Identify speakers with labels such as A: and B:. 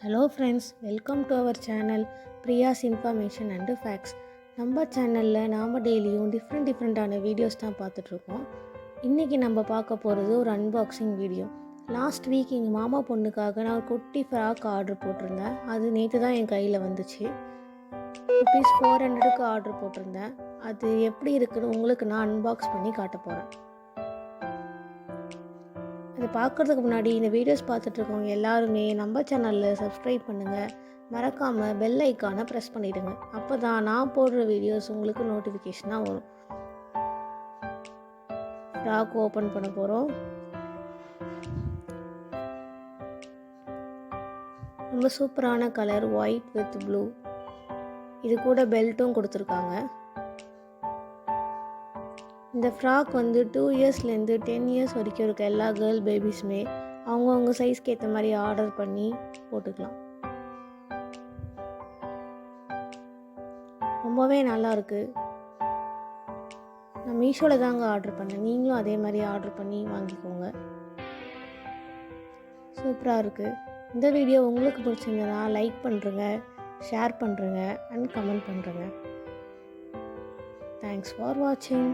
A: Hello friends, welcome to our channel Priya's information and facts. நம்ம சேனலில் நாம் டெய்லியும் டிஃப்ரெண்ட்டான வீடியோஸ் தான் பார்த்துட்ருக்கோம். இன்றைக்கி நம்ம பார்க்க போகிறது ஒரு அன்பாக்சிங் வீடியோ. லாஸ்ட் வீக் எங்கள் மாமா பொண்ணுக்காக நான் ஒரு குட்டி ஃப்ராக் ஆர்டர் போட்டிருந்தேன். அது நேற்று தான் என் கையில் வந்துச்சு. ₹400க்கு ஆர்டர் போட்டிருந்தேன். அது எப்படி இருக்குன்னு உங்களுக்கு நான் அன்பாக்ஸ் பண்ணி காட்ட போகிறேன். அதை பார்க்குறதுக்கு முன்னாடி இந்த வீடியோஸ் பார்த்துட்ருக்கவங்க எல்லாருமே நம்ம சேனலில் சப்ஸ்கிரைப் பண்ணுங்கள். மறக்காமல் பெல் ஐக்கானை ப்ரெஸ் பண்ணிவிடுங்க. அப்போ தான் நான் போடுற வீடியோஸ் உங்களுக்கு நோட்டிஃபிகேஷனாக வரும். ஃப்ராக் ஓப்பன் பண்ண போகிறோம். ரொம்ப சூப்பரான கலர், ஒயிட் வித் ப்ளூ. இது கூட பெல்ட்டும் கொடுத்துருக்காங்க. இந்த ஃப்ராக் 2 இயர்ஸ்லேருந்து 10 இயர்ஸ் வரைக்கும் இருக்க எல்லா கேர்ள் பேபிஸுமே அவங்கவுங்க சைஸ்க்கு ஏற்ற மாதிரி ஆர்டர் பண்ணி போட்டுக்கலாம். ரொம்பவே நல்லாயிருக்கு. நான் மீஷோவில் தாங்க ஆர்டர் பண்ணேன். நீங்களும் அதே மாதிரி ஆர்டர் பண்ணி வாங்கிக்கோங்க. சூப்பராக இருக்குது. இந்த வீடியோ உங்களுக்கு பிடிச்சிருந்ததுன்னா லைக் பண்ணுறங்க, ஷேர் பண்ணுறங்க அண்ட் கமெண்ட் பண்ணுறங்க. தேங்க்ஸ் ஃபார் வாட்சிங்.